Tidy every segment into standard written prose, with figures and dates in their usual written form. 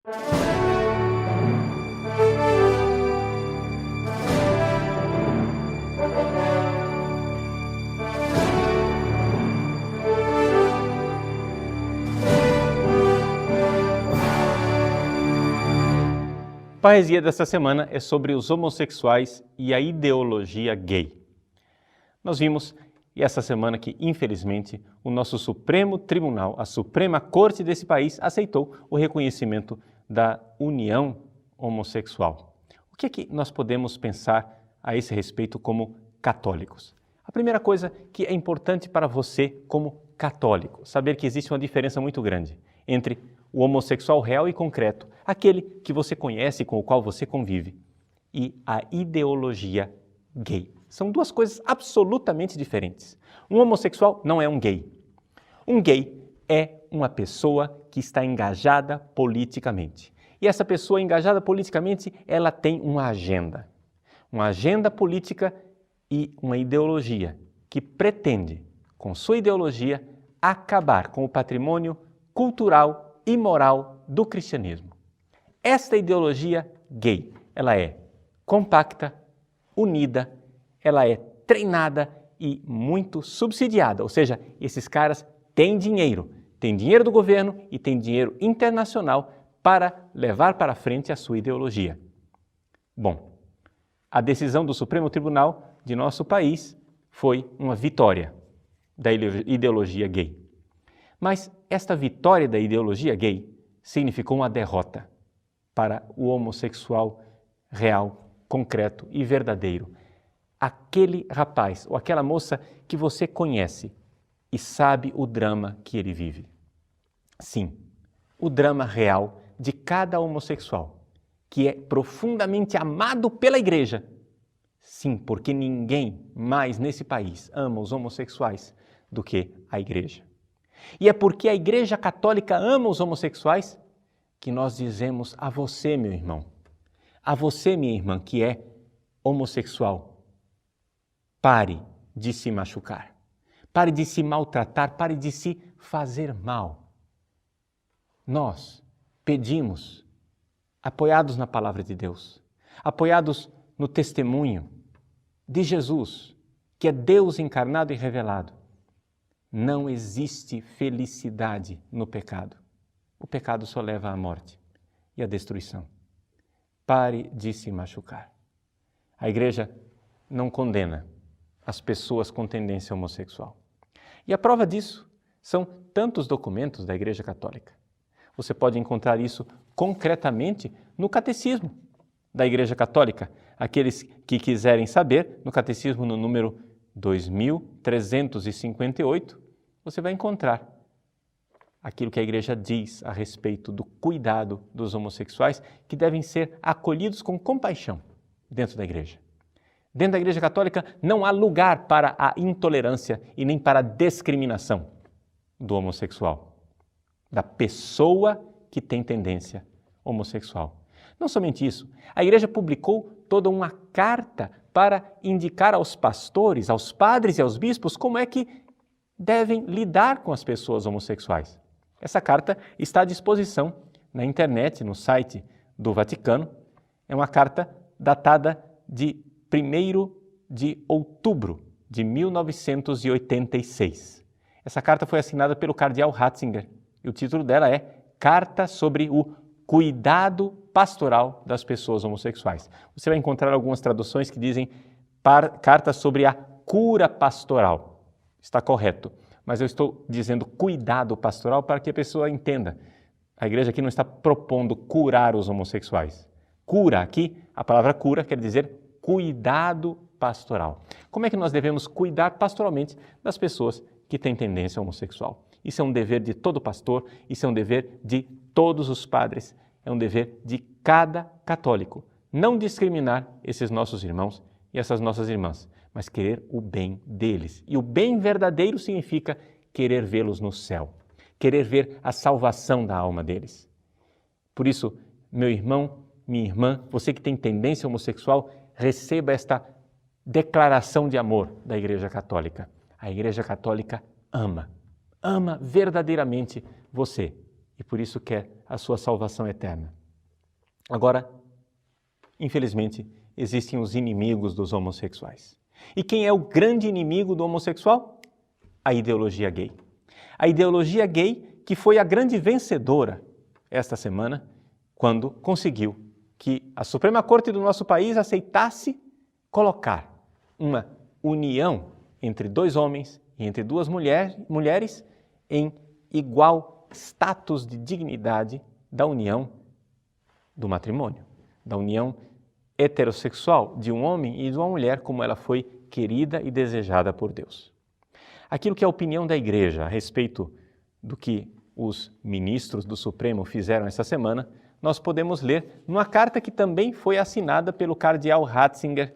A poesia desta semana é sobre os homossexuais e a ideologia gay. Nós vimos essa semana que, infelizmente, o nosso Supremo Tribunal, a Suprema Corte desse país, aceitou o reconhecimento da união homossexual. O que é que nós podemos pensar a esse respeito como católicos? A primeira coisa que é importante para você como católico, saber que existe uma diferença muito grande entre o homossexual real e concreto, aquele que você conhece, com o qual você convive, e a ideologia gay. São duas coisas absolutamente diferentes. Um homossexual não é um gay. Um gay é uma pessoa que está engajada politicamente. E essa pessoa engajada politicamente, ela tem uma agenda política e uma ideologia que pretende, com sua ideologia, acabar com o patrimônio cultural e moral do cristianismo. Esta ideologia gay, ela é compacta, unida, ela é treinada e muito subsidiada, ou seja, esses caras têm dinheiro do governo e têm dinheiro internacional para levar para frente a sua ideologia. Bom, a decisão do Supremo Tribunal de nosso país foi uma vitória da ideologia gay. Mas esta vitória da ideologia gay significou uma derrota para o homossexual real, concreto e verdadeiro. Aquele rapaz ou aquela moça que você conhece e sabe o drama que ele vive. Sim, o drama real de cada homossexual, que é profundamente amado pela igreja. Sim, porque ninguém mais nesse país ama os homossexuais do que a igreja. E é porque a Igreja Católica ama os homossexuais que nós dizemos a você, meu irmão, a você, minha irmã, que é homossexual, pare de se machucar, pare de se maltratar, pare de se fazer mal. Nós pedimos, apoiados na palavra de Deus, apoiados no testemunho de Jesus, que é Deus encarnado e revelado, não existe felicidade no pecado. O pecado só leva à morte e à destruição. Pare de se machucar. A igreja não condena as pessoas com tendência homossexual. E a prova disso são tantos documentos da Igreja Católica. Você pode encontrar isso concretamente no Catecismo da Igreja Católica. Aqueles que quiserem saber, no Catecismo no número 2358, você vai encontrar aquilo que a igreja diz a respeito do cuidado dos homossexuais que devem ser acolhidos com compaixão dentro da igreja. Dentro da Igreja Católica não há lugar para a intolerância e nem para a discriminação do homossexual, da pessoa que tem tendência homossexual. Não somente isso, a igreja publicou toda uma carta para indicar aos pastores, aos padres e aos bispos como é que devem lidar com as pessoas homossexuais. Essa carta está à disposição na internet, no site do Vaticano. É uma carta datada de 1º de outubro de 1986. Essa carta foi assinada pelo cardeal Ratzinger e o título dela é Carta sobre o Cuidado Pastoral das Pessoas Homossexuais. Você vai encontrar algumas traduções que dizem Carta sobre a Cura Pastoral. Está correto, mas eu estou dizendo cuidado pastoral para que a pessoa entenda. A igreja aqui não está propondo curar os homossexuais. Cura aqui, a palavra cura quer dizer cuidado pastoral. Como é que nós devemos cuidar pastoralmente das pessoas que têm tendência homossexual? Isso é um dever de todo pastor, isso é um dever de todos os padres, é um dever de cada católico. Não discriminar esses nossos irmãos e essas nossas irmãs, mas querer o bem deles. E o bem verdadeiro significa querer vê-los no céu, querer ver a salvação da alma deles. Por isso, meu irmão, minha irmã, você que tem tendência homossexual, receba esta declaração de amor da Igreja Católica. A Igreja Católica ama verdadeiramente você. E e por isso quer a sua salvação eterna. Agora, infelizmente, existem os inimigos dos homossexuais. E quem é o grande inimigo do homossexual? A ideologia gay. A ideologia gay que foi a grande vencedora esta semana, quando conseguiu que a Suprema Corte do nosso país aceitasse colocar uma união entre dois homens e entre duas mulheres em igual status de dignidade da união do matrimônio, da união heterossexual de um homem e de uma mulher como ela foi querida e desejada por Deus. Aquilo que é a opinião da Igreja a respeito do que os ministros do Supremo fizeram essa semana, nós podemos ler numa carta que também foi assinada pelo cardeal Ratzinger,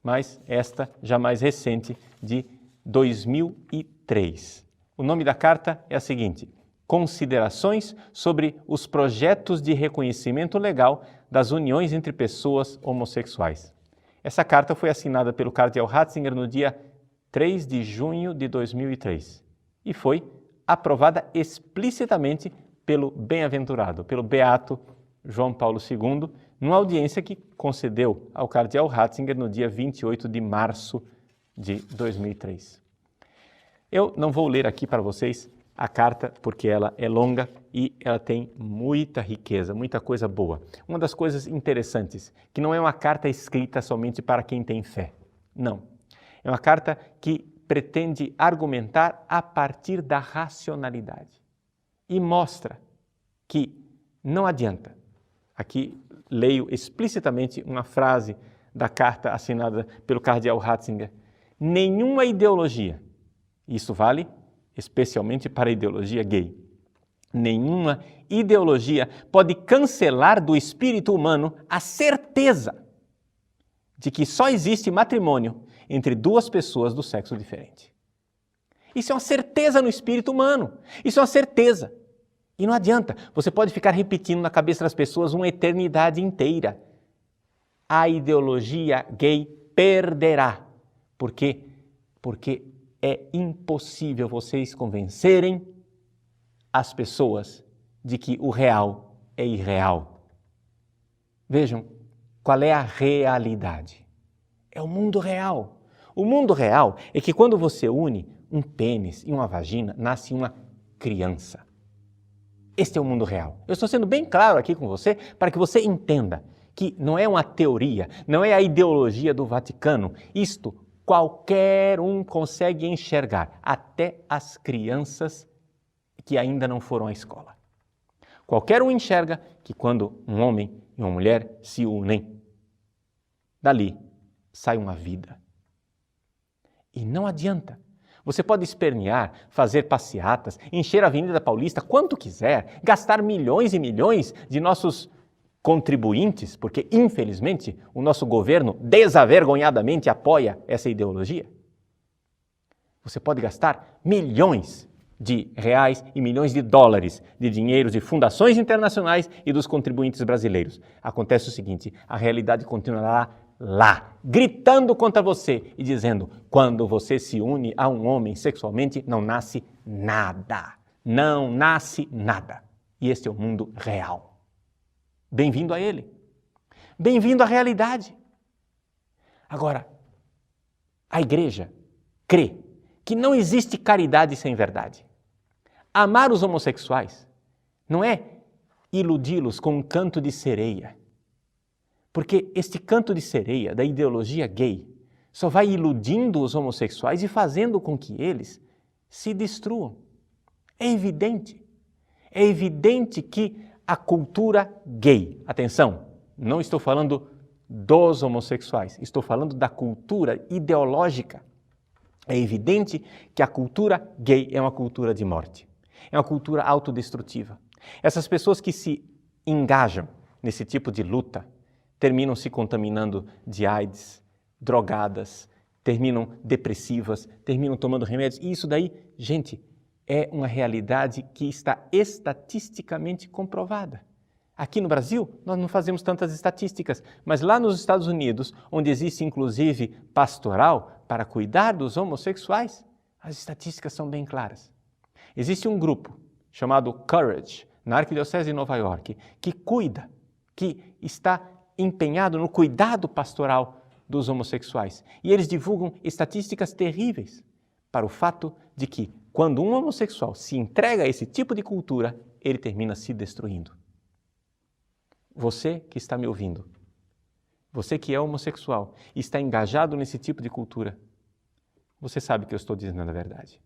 mas esta já mais recente, de 2003. O nome da carta é a seguinte: Considerações sobre os projetos de reconhecimento legal das uniões entre pessoas homossexuais. Essa carta foi assinada pelo cardeal Ratzinger no dia 3 de junho de 2003 e foi aprovada explicitamente pelo bem-aventurado, pelo beato João Paulo II, numa audiência que concedeu ao cardeal Ratzinger no dia 28 de março de 2003. Eu não vou ler aqui para vocês a carta porque ela é longa e ela tem muita riqueza, muita coisa boa. Uma das coisas interessantes, que não é uma carta escrita somente para quem tem fé. Não. É uma carta que pretende argumentar a partir da racionalidade e mostra que não adianta. Aqui leio explicitamente uma frase da carta assinada pelo cardeal Ratzinger. Nenhuma ideologia, isso vale especialmente para a ideologia gay, nenhuma ideologia pode cancelar do espírito humano a certeza de que só existe matrimônio entre duas pessoas do sexo diferente. Isso é uma certeza no espírito humano, isso é uma certeza. E não adianta, você pode ficar repetindo na cabeça das pessoas uma eternidade inteira. A ideologia gay perderá. Por quê? Porque é impossível vocês convencerem as pessoas de que o real é irreal. Vejam, qual é a realidade? É o mundo real. O mundo real é que quando você une um pênis e uma vagina, nasce uma criança. Este é o mundo real. Eu estou sendo bem claro aqui com você para que você entenda que não é uma teoria, não é a ideologia do Vaticano. Isto qualquer um consegue enxergar, até as crianças que ainda não foram à escola. Qualquer um enxerga que quando um homem e uma mulher se unem, dali sai uma vida. E não adianta. Você pode espernear, fazer passeatas, encher a Avenida Paulista quanto quiser, gastar milhões e milhões de nossos contribuintes, porque, infelizmente, o nosso governo desavergonhadamente apoia essa ideologia. Você pode gastar milhões de reais e milhões de dólares de dinheiro de fundações internacionais e dos contribuintes brasileiros. Acontece o seguinte, a realidade continuará lá, gritando contra você e dizendo, quando você se une a um homem sexualmente, não nasce nada. Não nasce nada. E este é o mundo real. Bem-vindo a ele. Bem-vindo à realidade. Agora, a igreja crê que não existe caridade sem verdade. Amar os homossexuais não é iludi-los com um canto de sereia. Porque este canto de sereia da ideologia gay só vai iludindo os homossexuais e fazendo com que eles se destruam. É evidente que a cultura gay, atenção, não estou falando dos homossexuais, estou falando da cultura ideológica. É evidente que a cultura gay é uma cultura de morte, é uma cultura autodestrutiva. Essas pessoas que se engajam nesse tipo de luta terminam se contaminando de AIDS, drogadas, terminam depressivas, terminam tomando remédios. E isso daí, gente, é uma realidade que está estatisticamente comprovada. Aqui no Brasil, nós não fazemos tantas estatísticas, mas lá nos Estados Unidos, onde existe inclusive pastoral para cuidar dos homossexuais, as estatísticas são bem claras. Existe um grupo chamado Courage, na Arquidiocese de Nova York, que cuida, que está empenhado no cuidado pastoral dos homossexuais. E eles divulgam estatísticas terríveis para o fato de que, quando um homossexual se entrega a esse tipo de cultura, ele termina se destruindo. Você que está me ouvindo, você que é homossexual e está engajado nesse tipo de cultura, você sabe que eu estou dizendo a verdade.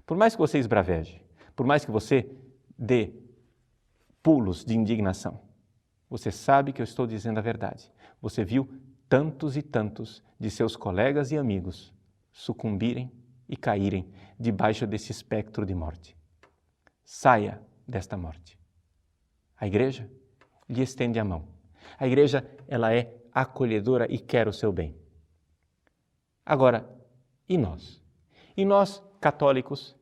Por mais que você esbraveje, por mais que você dê pulos de indignação, você sabe que eu estou dizendo a verdade. Você viu tantos e tantos de seus colegas e amigos sucumbirem e caírem debaixo desse espectro de morte. Saia desta morte. A igreja lhe estende a mão. A igreja, ela é acolhedora e quer o seu bem. Agora, e nós? E nós, católicos,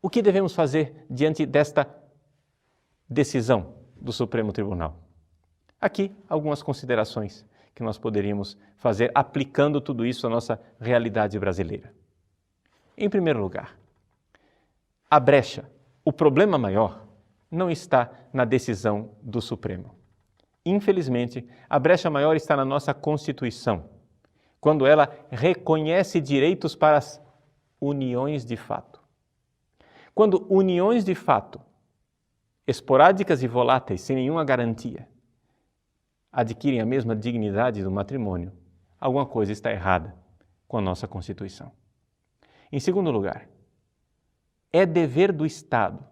o que devemos fazer diante desta decisão do Supremo Tribunal? Aqui, algumas considerações que nós poderíamos fazer aplicando tudo isso à nossa realidade brasileira. Em primeiro lugar, a brecha, o problema maior, não está na decisão do Supremo. Infelizmente, a brecha maior está na nossa Constituição, quando ela reconhece direitos para as uniões de fato. Quando uniões de fato, esporádicas e voláteis, sem nenhuma garantia, adquirem a mesma dignidade do matrimônio, alguma coisa está errada com a nossa Constituição. Em segundo lugar, é dever do Estado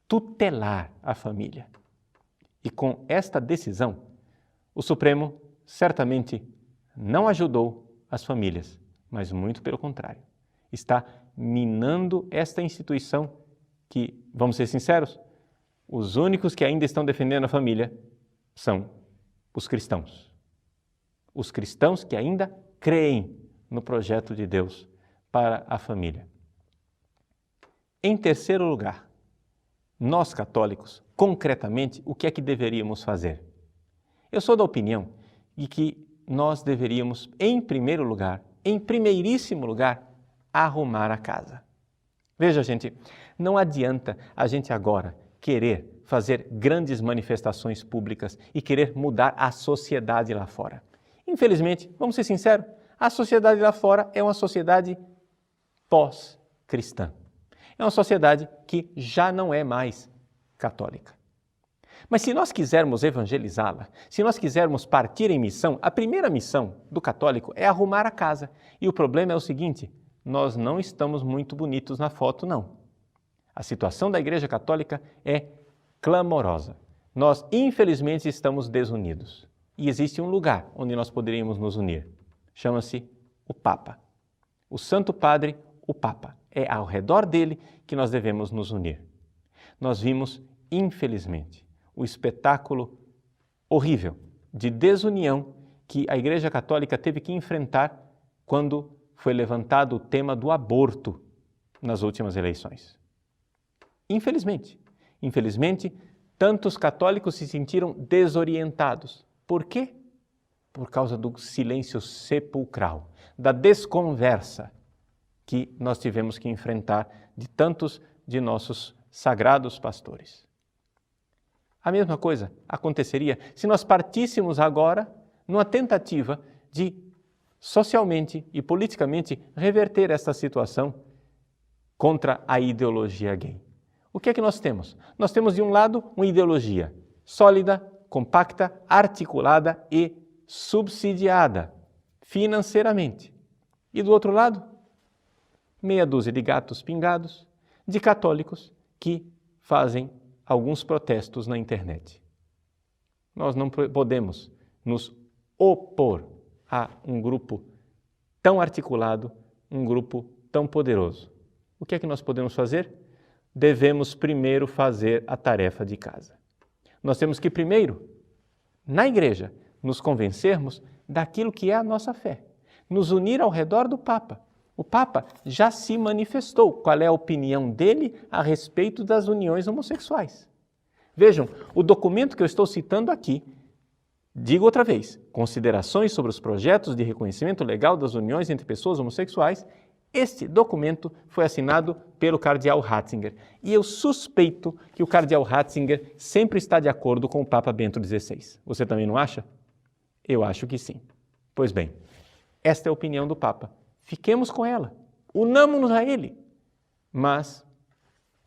tutelar a família. E com esta decisão, o Supremo certamente não ajudou as famílias, mas muito pelo contrário. Está minando esta instituição que, vamos ser sinceros, os únicos que ainda estão defendendo a família são os cristãos. Os cristãos que ainda creem no projeto de Deus para a família. Em terceiro lugar, nós católicos, concretamente, o que é que deveríamos fazer? Eu sou da opinião de que nós deveríamos, em primeiro lugar, em primeiríssimo lugar, arrumar a casa. Veja, gente, não adianta a gente agora querer fazer grandes manifestações públicas e querer mudar a sociedade lá fora. Infelizmente, vamos ser sinceros, a sociedade lá fora é uma sociedade pós-cristã. É uma sociedade que já não é mais católica. Mas se nós quisermos evangelizá-la, se nós quisermos partir em missão, a primeira missão do católico é arrumar a casa. E o problema é o seguinte, nós não estamos muito bonitos na foto, não. A situação da Igreja Católica é clamorosa. Nós, infelizmente, estamos desunidos. E existe um lugar onde nós poderíamos nos unir. Chama-se o Papa. O Santo Padre, o Papa. É ao redor dele que nós devemos nos unir. Nós vimos, infelizmente, o espetáculo horrível de desunião que a Igreja Católica teve que enfrentar quando foi levantado o tema do aborto nas últimas eleições. Infelizmente, tantos católicos se sentiram desorientados. Por quê? Por causa do silêncio sepulcral, da desconversa que nós tivemos que enfrentar de tantos de nossos sagrados pastores. A mesma coisa aconteceria se nós partíssemos agora numa tentativa de socialmente e politicamente reverter esta situação contra a ideologia gay. O que é que nós temos? Nós temos, de um lado, uma ideologia sólida, compacta, articulada e subsidiada financeiramente. E do outro lado, meia dúzia de gatos pingados, de católicos que fazem alguns protestos na internet. Nós não podemos nos opor a um grupo tão articulado, um grupo tão poderoso. O que é que nós podemos fazer? Devemos primeiro fazer a tarefa de casa. Nós temos que primeiro, na igreja, nos convencermos daquilo que é a nossa fé, nos unir ao redor do Papa. O Papa já se manifestou qual é a opinião dele a respeito das uniões homossexuais. Vejam, o documento que eu estou citando aqui, digo outra vez, Considerações sobre os projetos de reconhecimento legal das uniões entre pessoas homossexuais, Este documento foi assinado pelo cardeal Ratzinger e eu suspeito que o cardeal Ratzinger sempre está de acordo com o Papa Bento XVI. Você também não acha? Eu acho que sim. Pois bem, esta é a opinião do Papa. Fiquemos com ela, unamo-nos a ele. Mas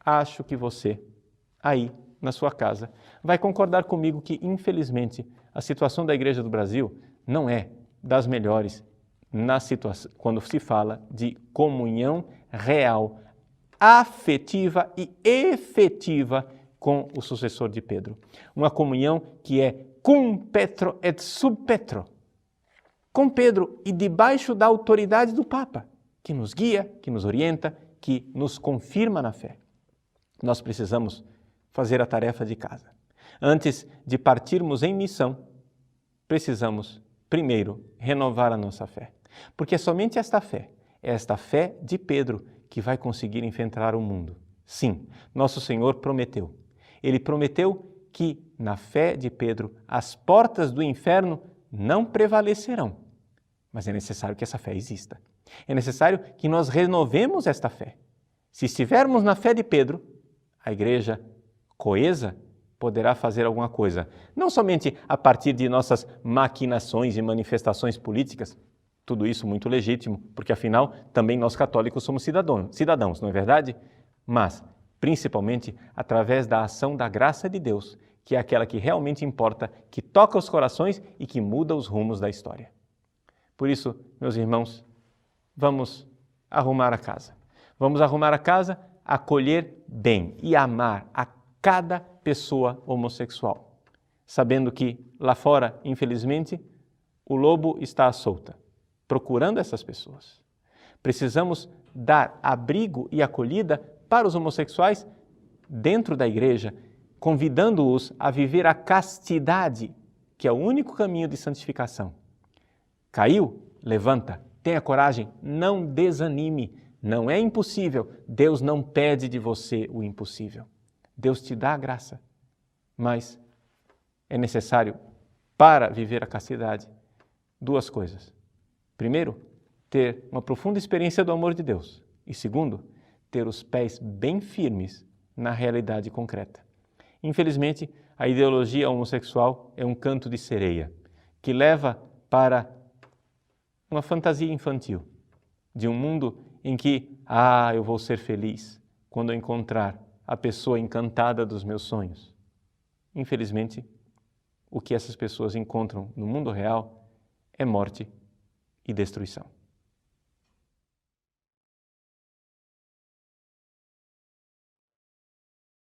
acho que você, aí na sua casa, vai concordar comigo que, infelizmente, a situação da Igreja do Brasil não é das melhores na situação, quando se fala de comunhão real, afetiva e efetiva com o sucessor de Pedro. Uma comunhão que é cum Petro et sub Petro, com Pedro e debaixo da autoridade do Papa, que nos guia, que nos orienta, que nos confirma na fé. Nós precisamos fazer a tarefa de casa. Antes de partirmos em missão, precisamos primeiro renovar a nossa fé. Porque é somente esta fé de Pedro, que vai conseguir enfrentar o mundo. Sim, nosso Senhor prometeu. Ele prometeu que na fé de Pedro as portas do inferno não prevalecerão. Mas é necessário que essa fé exista. É necessário que nós renovemos esta fé. Se estivermos na fé de Pedro, a igreja coesa poderá fazer alguma coisa. Não somente a partir de nossas maquinações e manifestações políticas, tudo isso muito legítimo, porque afinal também nós católicos somos cidadãos, não é verdade? Mas, principalmente, através da ação da graça de Deus, que é aquela que realmente importa, que toca os corações e que muda os rumos da história. Por isso, meus irmãos, vamos arrumar a casa. Vamos arrumar a casa, acolher bem e amar a cada pessoa homossexual, sabendo que lá fora, infelizmente, o lobo está à solta, procurando essas pessoas. Precisamos dar abrigo e acolhida para os homossexuais dentro da igreja, convidando-os a viver a castidade, que é o único caminho de santificação. Caiu? Levanta, tenha coragem, não desanime, não é impossível, Deus não pede de você o impossível. Deus te dá a graça, mas é necessário, para viver a castidade, duas coisas. Primeiro, ter uma profunda experiência do amor de Deus. E segundo, ter os pés bem firmes na realidade concreta. Infelizmente, a ideologia homossexual é um canto de sereia, que leva para uma fantasia infantil, de um mundo em que, eu vou ser feliz quando eu encontrar a pessoa encantada dos meus sonhos. Infelizmente, o que essas pessoas encontram no mundo real é morte e destruição.